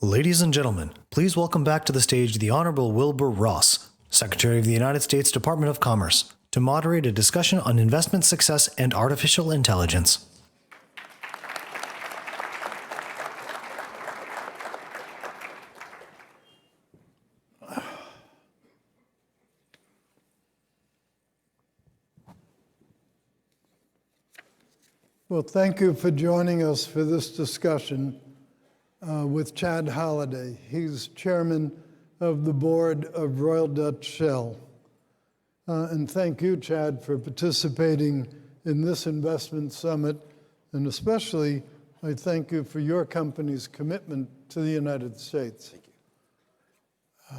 Ladies and gentlemen, please welcome back to the stage the Honorable Wilbur Ross, Secretary of the United States Department of Commerce, to moderate a discussion on investment success and artificial intelligence. Well, thank you for joining us for this discussion with Chad Holliday. He's chairman of the board of Royal Dutch Shell. And thank you, Chad, for participating in this investment summit. And especially, I thank you for your company's commitment to the United States. Thank you.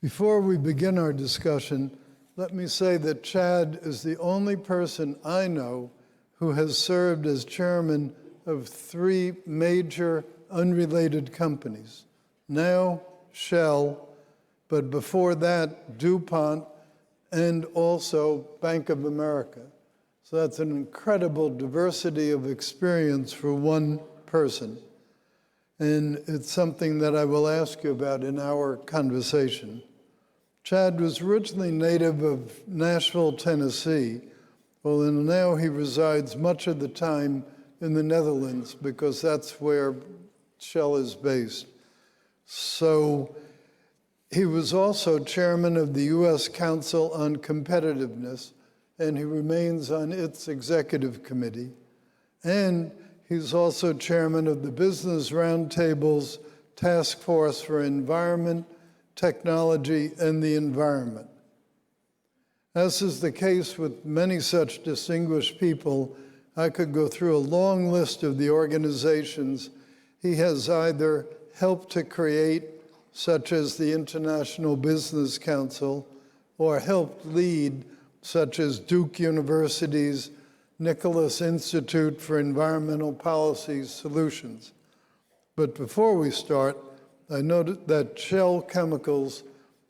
Before we begin our discussion, let me say that Chad is the only person I know who has served as chairman of 3 major unrelated companies. Now, Shell, but before that, DuPont, and also Bank of America. So that's an incredible diversity of experience for one person. And it's something that I will ask you about in our conversation. Chad was originally native of Nashville, Tennessee. Well, and now he resides much of the time in the Netherlands because that's where Shell is based. So he was also chairman of the U.S. Council on Competitiveness, and he remains on its executive committee. And he's also chairman of the Business Roundtable's Task Force for Environment, Technology, and the Environment. As is the case with many such distinguished people, I could go through a long list of the organizations he has either helped to create, such as the International Business Council, or helped lead, such as Duke University's Nicholas Institute for Environmental Policy Solutions. But before we start, I noted that Shell Chemicals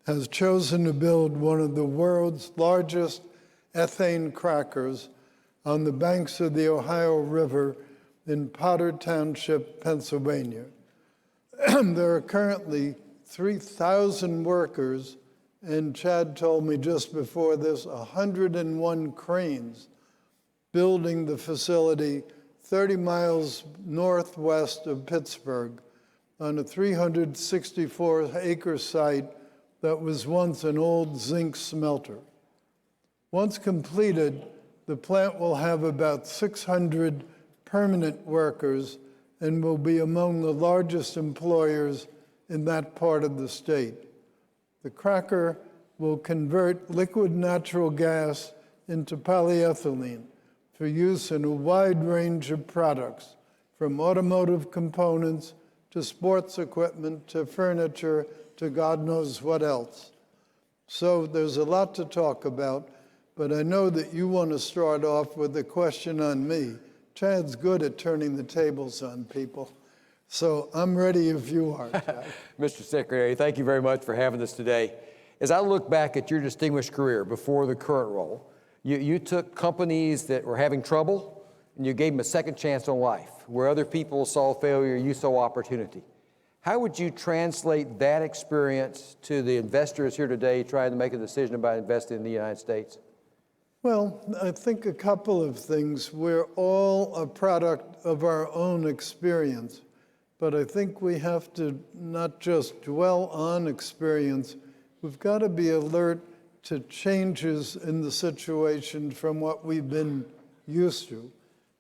has chosen to build one of the world's largest ethane crackers on the banks of the Ohio River in Potter Township, Pennsylvania. There are currently 3,000 workers, and Chad told me just before this, 101 cranes building the facility 30 miles northwest of Pittsburgh on a 364-acre site that was once an old zinc smelter. Once completed, the plant will have about 600 permanent workers and will be among the largest employers in that part of the state. The cracker will convert liquid natural gas into polyethylene for use in a wide range of products, from automotive components to sports equipment to furniture to God knows what else. So there's a lot to talk about, but I know that you want to start off with a question on me. Chad's good at turning the tables on people. So I'm ready if you are, Chad. Mr. Secretary, thank you very much for having us today. As I look back at your distinguished career before the current role, you took companies that were having trouble and you gave them a second chance on life. Where other people saw failure, you saw opportunity. How would you translate that experience to the investors here today trying to make a decision about investing in the United States? Well, I think a couple of things. We're all a product of our own experience, but I think we have to not just dwell on experience, we've got to be alert to changes in the situation from what we've been used to.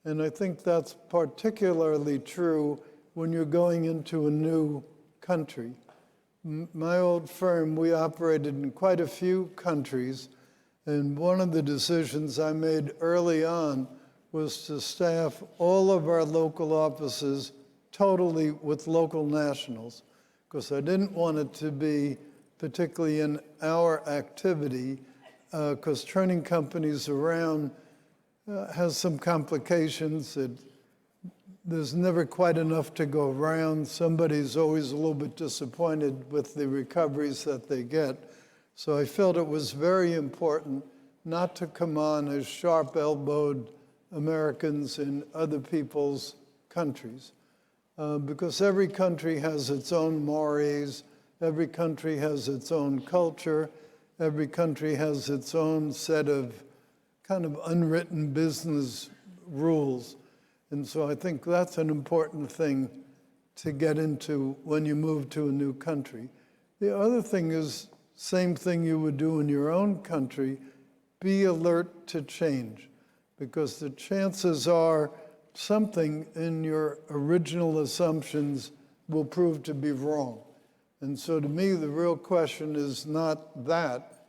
And I think that's particularly true when you're going into a new country. My old firm, we operated in quite a few countries, and one of the decisions I made early on was to staff all of our local offices totally with local nationals, because I didn't want it to be particularly in our activity, because turning companies around has some complications. There's never quite enough to go around. Somebody's always a little bit disappointed with the recoveries that they get. So I felt it was very important not to come on as sharp-elbowed Americans in other people's countries. because every country has its own mores, every country has its own culture, every country has its own set of kind of unwritten business rules. And so I think that's an important thing to get into when you move to a new country. The other thing is, same thing you would do in your own country, be alert to change, because the chances are something in your original assumptions will prove to be wrong. And so to me, the real question is not that,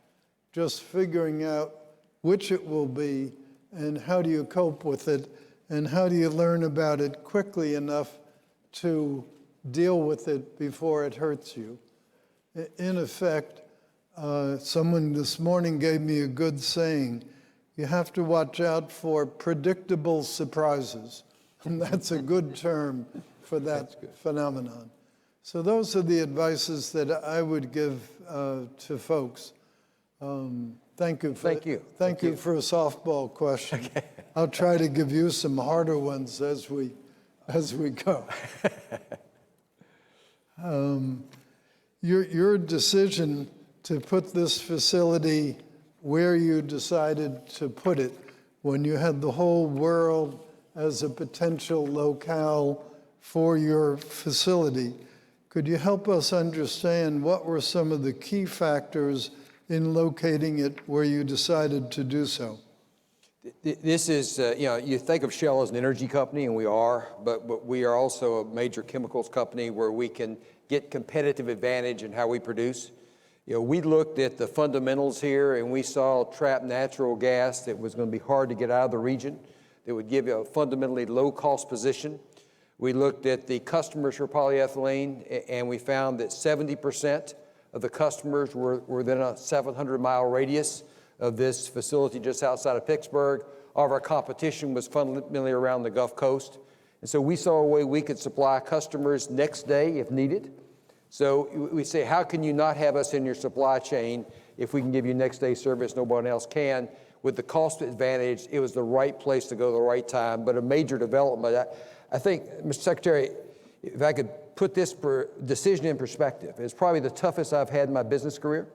just figuring out which it will be and how do you cope with it and how do you learn about it quickly enough to deal with it before it hurts you. In effect, someone this morning gave me a good saying: you have to watch out for predictable surprises. And that's a good term for that phenomenon. So those are the advices that I would give to folks. Thank you. Thank you. Thank you for a softball question. Okay. I'll try to give you some harder ones as we go. Your decision to put this facility where you decided to put it, when you had the whole world as a potential locale for your facility, could you help us understand what were some of the key factors in locating it where you decided to do so? This is, you think of Shell as an energy company, and we are, but we are also a major chemicals company where we can get competitive advantage in how we produce. We looked at the fundamentals here, and we saw trapped natural gas that was going to be hard to get out of the region, that would give you a fundamentally low-cost position. We looked at the customers for polyethylene, and we found that 70% of the customers were within a 700-mile radius of this facility just outside of Pittsburgh. All of our competition was fundamentally around the Gulf Coast. And so we saw a way we could supply customers next day if needed. So we say, how can you not have us in your supply chain if we can give you next day service no one else can? With the cost advantage, it was the right place to go at the right time, but a major development. I think, Mr. Secretary, if I could put this decision in perspective, it's probably the toughest I've had in my business career,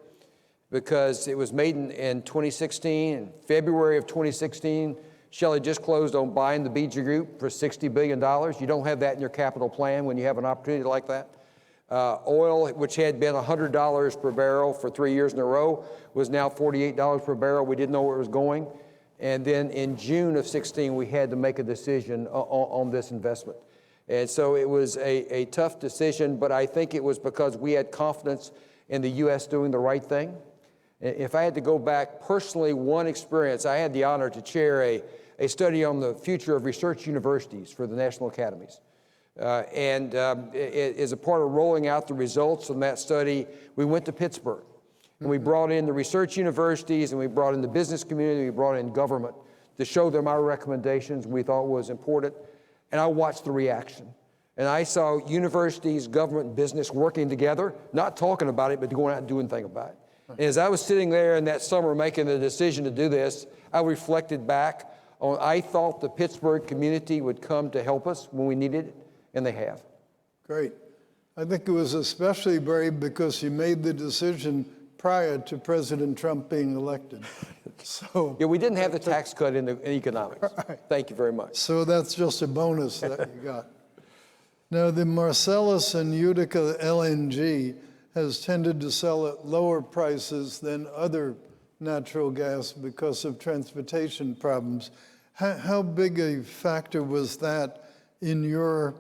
because it was made in 2016. In February of 2016, Shell had just closed on buying the BG Group for $60 billion. You don't have that in your capital plan when you have an opportunity like that. Oil, which had been $100 per barrel for 3 years in a row, was now $48 per barrel. We didn't know where it was going. And then in June of 16, we had to make a decision on this investment. And so it was a tough decision, but I think it was because we had confidence in the U.S. doing the right thing. If I had to go back personally, one experience, I had the honor to chair a study on the future of research universities for the national academies. As a part of rolling out the results from that study, we went to Pittsburgh. And we brought in the research universities, and we brought in the business community, we brought in government to show them our recommendations we thought was important. And I watched the reaction. And I saw universities, government, and business working together, not talking about it, but going out and doing things about it. And as I was sitting there in that summer making the decision to do this, I reflected back on, I thought the Pittsburgh community would come to help us when we needed it, and they have. Great. I think it was especially brave because you made the decision prior to President Trump being elected. So yeah, we didn't have the tax cut in economics. Right. Thank you very much. So that's just a bonus that you got. Now, the Marcellus and Utica LNG has tended to sell at lower prices than other natural gas because of transportation problems. How big a factor was that in your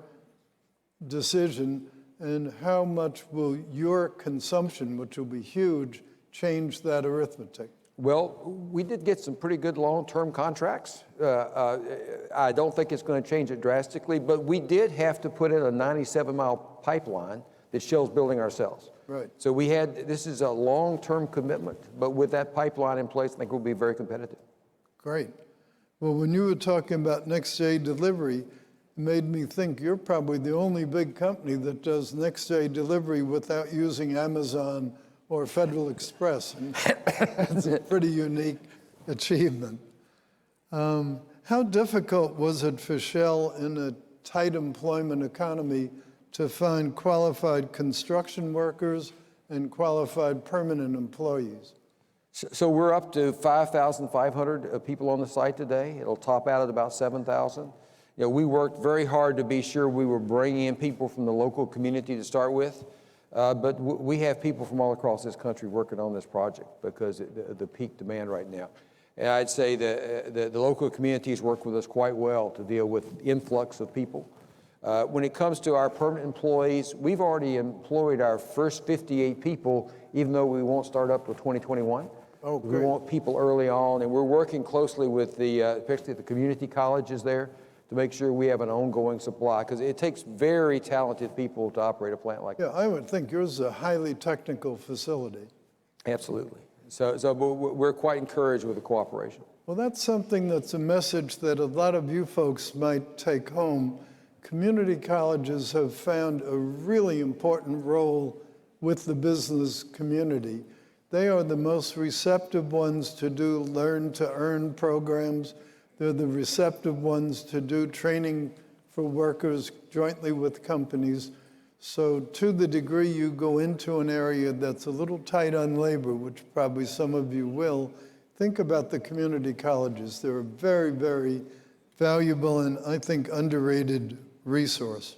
decision, and how much will your consumption, which will be huge, change that arithmetic? Well, we did get some pretty good long-term contracts. I don't think it's going to change it drastically, but we did have to put in a 97-mile pipeline that Shell's building ourselves. Right. So this is a long-term commitment, but with that pipeline in place, I think we'll be very competitive. Great. Well, when you were talking about next-day delivery, it made me think you're probably the only big company that does next-day delivery without using Amazon or Federal Express. And that's a pretty unique achievement. How difficult was it for Shell in a tight employment economy to find qualified construction workers and qualified permanent employees? So we're up to 5,500 people on the site today. It'll top out at about 7,000. You know, we worked very hard to be sure we were bringing in people from the local community to start with, but we have people from all across this country working on this project because of the peak demand right now. And I'd say the local communities work with us quite well to deal with influx of people. When it comes to our permanent employees, we've already employed our first 58 people, even though we won't start up till 2021. Oh, we great. want people early on, and we're working closely with especially the community colleges there to make sure we have an ongoing supply, because it takes very talented people to operate a plant like that. Yeah, I would think yours is a highly technical facility. Absolutely. So we're quite encouraged with the cooperation. Well, that's something that's a message that a lot of you folks might take home. Community colleges have found a really important role with the business community. They are the most receptive ones to do learn-to-earn programs. They're the receptive ones to do training for workers jointly with companies. So to the degree you go into an area that's a little tight on labor, which probably some of you will, think about the community colleges. They're a very, very valuable and I think underrated resource.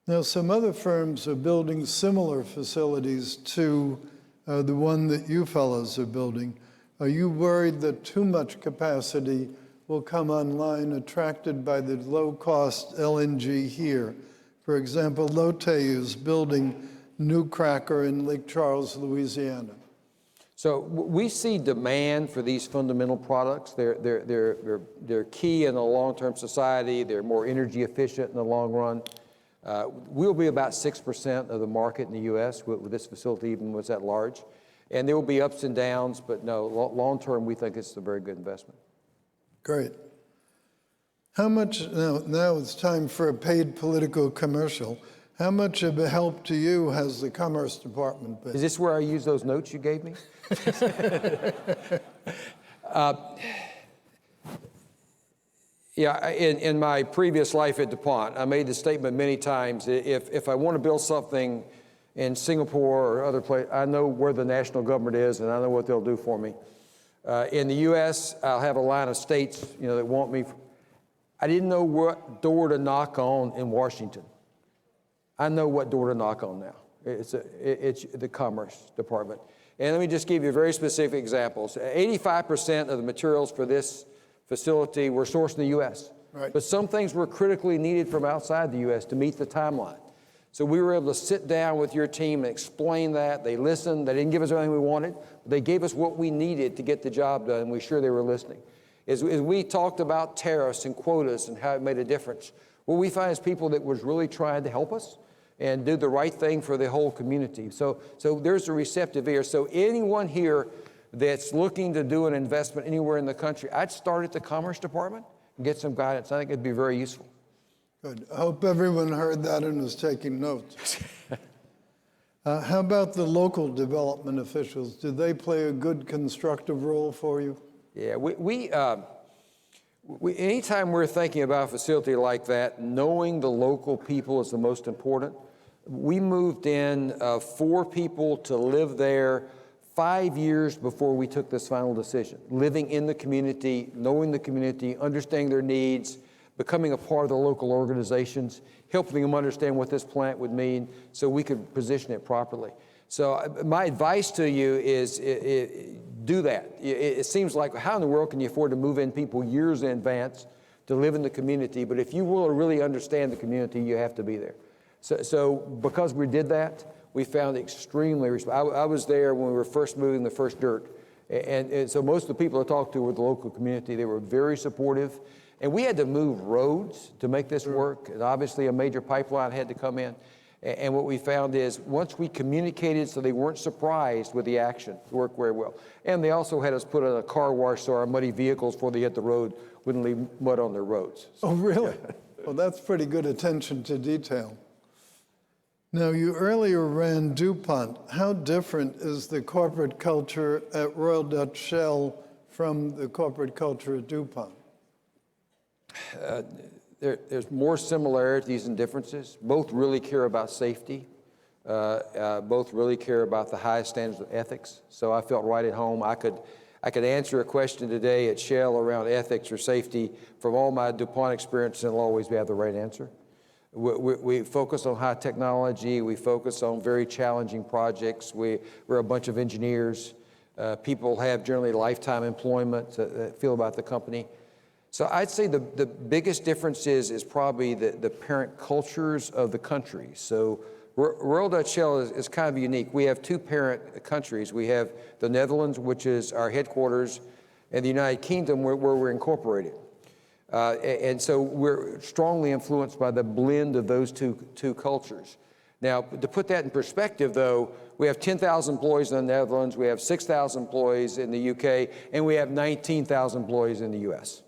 Now, some other firms are building similar facilities to the one that you fellows are building. Are you worried that too much capacity will come online attracted by the low-cost LNG here? For example, Lotte is building new cracker in Lake Charles, Louisiana. So we see demand for these fundamental products. They're key in a long-term society. They're more energy efficient in the long run. We'll be about 6% of the market in the U.S. with this facility, even was that large. And there will be ups and downs, but no, long-term, we think it's a very good investment. Great. How much, now it's time for a paid political commercial. How much of a help to you has the Commerce Department been? Is this where I use those notes you gave me? Yeah, in my previous life at DuPont, I made the statement many times, if I want to build something in Singapore or other places, I know where the national government is and I know what they'll do for me. In the U.S., I'll have a line of states, that want me. I didn't know what door to knock on in Washington. I know what door to knock on now. It's the Commerce Department. And let me just give you very specific examples. 85% of the materials for this facility were sourced in the U.S. Right. But some things were critically needed from outside the U.S. to meet the timeline. So we were able to sit down with your team and explain that. They listened. They didn't give us everything we wanted, but they gave us what we needed to get the job done, and we're sure they were listening. As we talked about tariffs and quotas and how it made a difference, what we find is people that was really trying to help us and do the right thing for the whole community. So there's a receptive ear. So anyone here that's looking to do an investment anywhere in the country, I'd start at the Commerce Department and get some guidance. I think it'd be very useful. Good. I hope everyone heard that and is taking notes. How about the local development officials? Do they play a good constructive role for you? Yeah, anytime we're thinking about a facility like that, knowing the local people is the most important. We moved in 4 people to live there 5 years before we took this final decision. Living in the community, knowing the community, understanding their needs, becoming a part of the local organizations, helping them understand what this plant would mean so we could position it properly. So my advice to you is do that. It seems like, how in the world can you afford to move in people years in advance to live in the community? But if you will really understand the community, you have to be there. So because we did that, we found it extremely responsive. I was there when we were first moving the first dirt. And so most of the people I talked to were the local community. They were very supportive. And we had to move roads to make this work. And obviously, a major pipeline had to come in. And what we found is once we communicated so they weren't surprised with the action, it worked very well. And they also had us put in a car wash so our muddy vehicles, before they hit the road, wouldn't leave mud on their roads. Oh, really? Well, that's pretty good attention to detail. Now, you earlier ran DuPont. How different is the corporate culture at Royal Dutch Shell from the corporate culture at DuPont? there's more similarities than differences. Both really care about safety. Both really care about the highest standards of ethics. So I felt right at home. I could answer a question today at Shell around ethics or safety from all my DuPont experience, and it'll always have the right answer. We focus on high technology. We focus on very challenging projects. We're a bunch of engineers. People have generally lifetime employment that feel about the company. So I'd say the biggest difference is probably the parent cultures of the country. So Royal Dutch Shell is kind of unique. We have two parent countries. We have the Netherlands, which is our headquarters, and the United Kingdom, where we're incorporated. And so we're strongly influenced by the blend of those two cultures. Now, to put that in perspective, though, we have 10,000 employees in the Netherlands, we have 6,000 employees in the UK, and we have 19,000 employees in the US.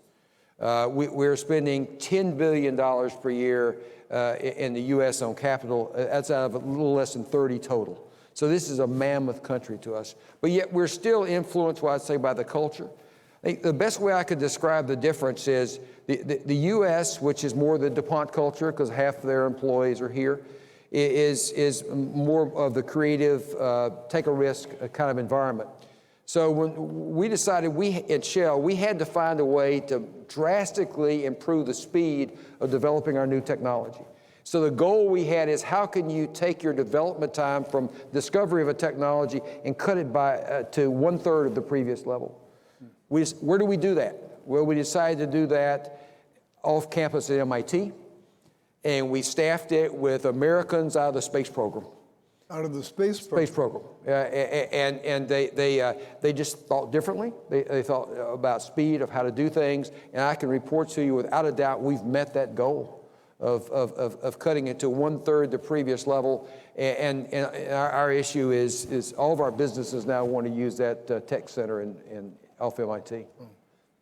We're spending $10 billion per year in the US on capital. That's out of a little less than 30 total. So this is a mammoth country to us. But yet we're still influenced, what I'd say, by the culture. I think the best way I could describe the difference is the US, which is more the DuPont culture because half of their employees are here, is more of the creative, take a risk kind of environment. So when we decided at Shell, we had to find a way to drastically improve the speed of developing our new technology. So the goal we had is how can you take your development time from discovery of a technology and cut it to 1/3 of the previous level. Where do we do that? Well, we decided to do that off campus at MIT, and we staffed it with Americans out of the space program. Out of the space program? Space program. And they just thought differently. They thought about speed, of how to do things, and I can report to you without a doubt we've met that goal of cutting it to 1/3 the previous level. And our issue is all of our businesses now want to use that tech center in off MIT.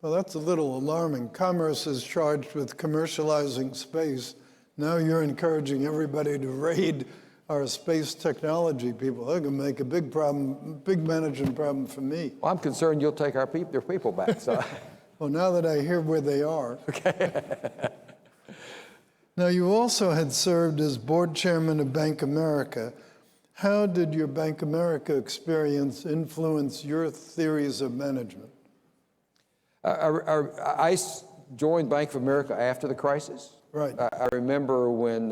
Well, that's a little alarming. Commerce is charged with commercializing space. Now you're encouraging everybody to raid our space technology people. They're going to make a big problem, big management problem for me. Well, I'm concerned you'll take their people back. So. Well, now that I hear where they are. Okay. Now, you also had served as board chairman of Bank America. How did your Bank America experience influence your theories of management? I joined Bank of America after the crisis. Right. I remember when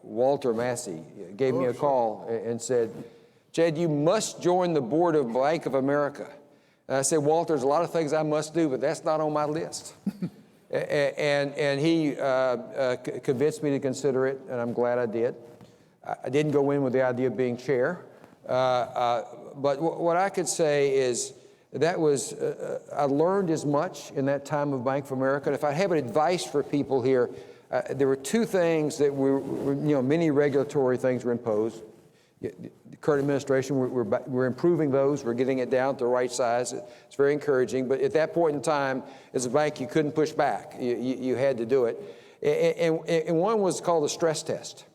Walter Massey gave me a call and said, "Jed, you must join the board of Bank of America." And I said, "Walter, there's a lot of things I must do, but that's not on my list." and he convinced me to consider it, and I'm glad I did. I didn't go in with the idea of being chair, but what I could say is that was, I learned as much in that time of Bank of America. And if I have advice for people here, there were two things that many regulatory things were imposed. The current administration, we're improving those. We're getting it down to the right size. It's very encouraging. But at that point in time, as a bank, you couldn't push back. You had to do it. And one was called the stress test,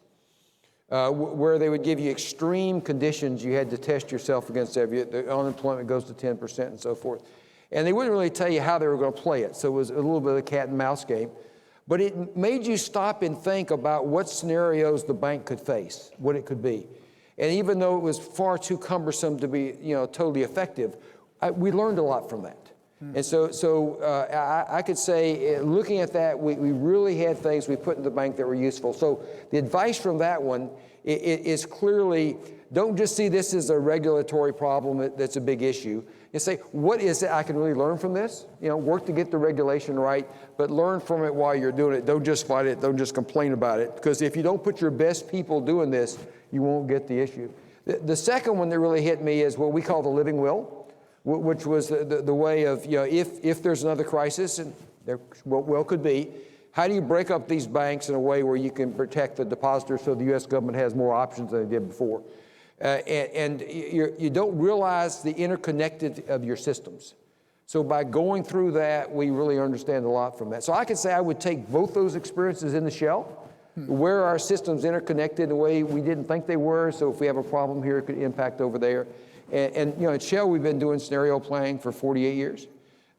where they would give you extreme conditions. You had to test yourself against the unemployment goes to 10% and so forth. And they wouldn't really tell you how they were going to play it. So it was a little bit of a cat and mouse game. But it made you stop and think about what scenarios the bank could face, what it could be. And even though it was far too cumbersome to be, totally effective, we learned a lot from that. And so I could say, looking at that, we really had things we put in the bank that were useful. So the advice from that one is clearly, don't just see this as a regulatory problem that's a big issue. And say, what is it I can really learn from this? Work to get the regulation right, but learn from it while you're doing it. Don't just fight it. Don't just complain about it. Because if you don't put your best people doing this, you won't get the issue. The second one that really hit me is what we call the living will, which was the way of, if there's another crisis, and there well could be, how do you break up these banks in a way where you can protect the depositors so the U.S. government has more options than they did before? And you don't realize the interconnected of your systems. So by going through that, we really understand a lot from that. So I could say I would take both those experiences in the Shell, where our systems interconnected in a way we didn't think they were. So if we have a problem here, it could impact over there. And at Shell, we've been doing scenario planning for 48 years.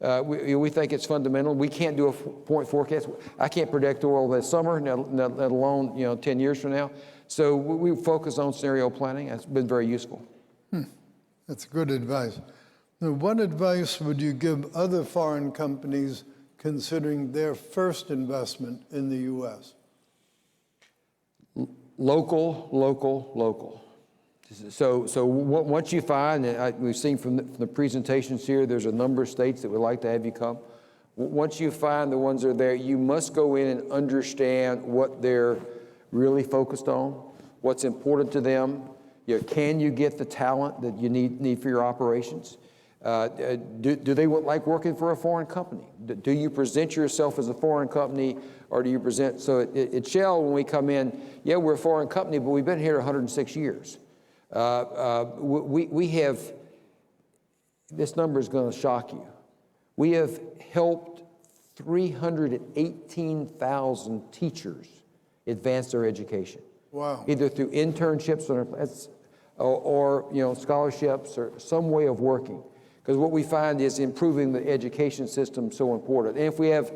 We think it's fundamental. We can't do a point forecast. I can't predict oil this summer, let alone 10 years from now. So we focus on scenario planning. It's been very useful. That's good advice. Now, what advice would you give other foreign companies considering their first investment in the U.S.? Local, local, local. So once you find, and we've seen from the presentations here, there's a number of states that would like to have you come. Once you find the ones that are there, you must go in and understand what they're really focused on, what's important to them. Can you get the talent that you need for your operations? Do they like working for a foreign company? Do you present yourself as a foreign company, or do you present? So at Shell, when we come in, yeah, we're a foreign company, but we've been here 106 years. We have, this number is going to shock you. We have helped 318,000 teachers advance their education. Wow. Either through internships or scholarships or some way of working. Because what we find is improving the education system so important. And if we have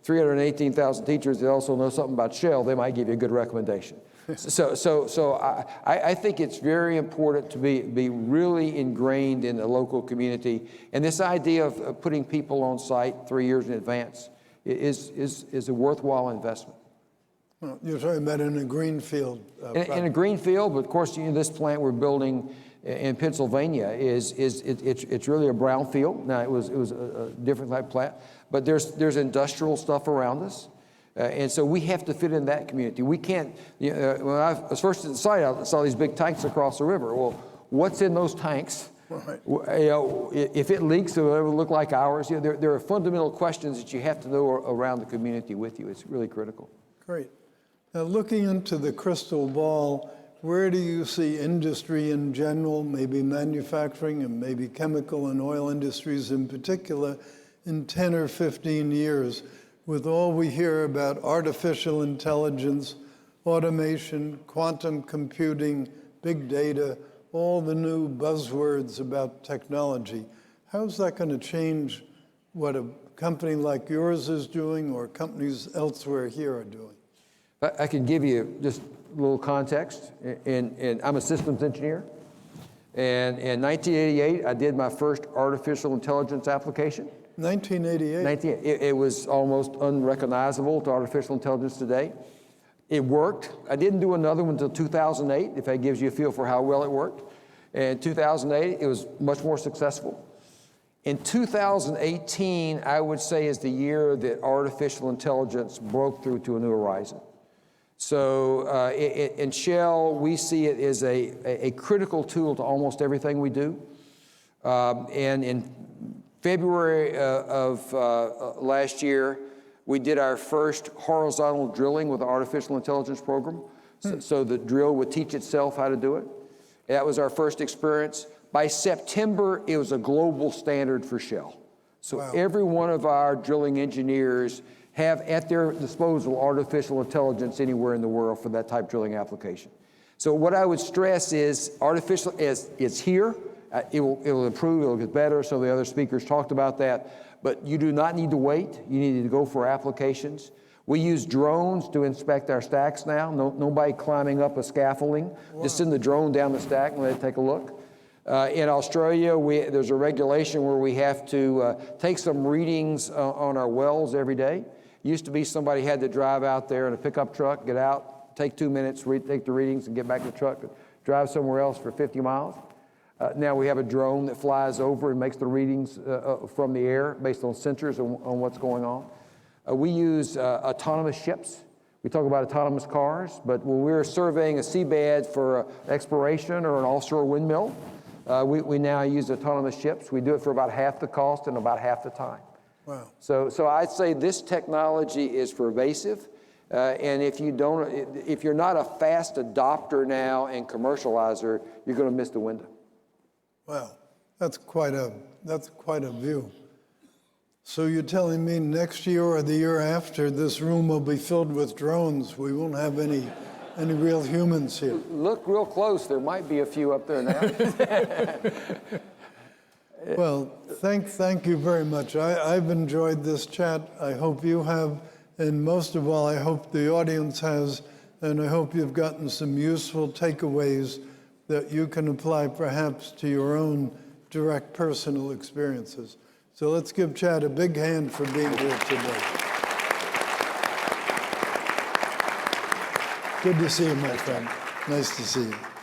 318,000 teachers that also know something about Shell, they might give you a good recommendation. So I think it's very important to be really ingrained in the local community. And this idea of putting people on site 3 years in advance is a worthwhile investment. Well, you're talking about in a greenfield. In a greenfield, but of course, this plant we're building in Pennsylvania it's really a brownfield. Now it was a different type of plant, but there's industrial stuff around us, and so we have to fit in that community. We can't. When I was first at the site, I saw these big tanks across the river. Well, what's in those tanks? Right. If it leaks, it will look like ours. There are fundamental questions that you have to know around the community with you. It's really critical. Great. Now, looking into the crystal ball, where do you see industry in general, maybe manufacturing and maybe chemical and oil industries in particular, in 10 or 15 years, with all we hear about artificial intelligence, automation, quantum computing, big data, all the new buzzwords about technology? How's that going to change what a company like yours is doing or companies elsewhere here are doing? I can give you just a little context. And I'm a systems engineer. And in 1988, I did my first artificial intelligence application. 1988? It was almost unrecognizable to artificial intelligence today. It worked. I didn't do another one until 2008, if that gives you a feel for how well it worked. In 2008, it was much more successful. In 2018, I would say, is the year that artificial intelligence broke through to a new horizon. So in Shell, we see it as a critical tool to almost everything we do. And in February of last year, we did our first horizontal drilling with the artificial intelligence program. So the drill would teach itself how to do it. That was our first experience. By September, it was a global standard for Shell. So wow. Every one of our drilling engineers have at their disposal artificial intelligence anywhere in the world for that type drilling application. So what I would stress is artificial is here. It will improve, it will get better. So the other speakers talked about that. But you do not need to wait. You need to go for applications. We use drones to inspect our stacks now. Nobody climbing up a scaffolding. Wow. Just send the drone down the stack and let it take a look. In Australia, there's a regulation where we have to take some readings on our wells every day. Used to be somebody had to drive out there in a pickup truck, get out, take 2 minutes, take the readings, and get back in the truck, drive somewhere else for 50 miles. Now we have a drone that flies over and makes the readings from the air based on sensors on what's going on. We use autonomous ships. We talk about autonomous cars, but when we're surveying a seabed for exploration or an offshore windmill, we now use autonomous ships. We do it for about half the cost and about half the time. Wow. So I'd say this technology is pervasive, and if you're not a fast adopter now and commercializer, you're going to miss the window. Wow, that's quite a view. So you're telling me next year or the year after, this room will be filled with drones. We won't have any real humans here. Look real close. There might be a few up there now. Well, thank you very much. I've enjoyed this chat. I hope you have. And most of all, I hope the audience has. And I hope you've gotten some useful takeaways that you can apply perhaps to your own direct personal experiences. So let's give Chad a big hand for being here today. Good to see you, my friend. Nice to see you.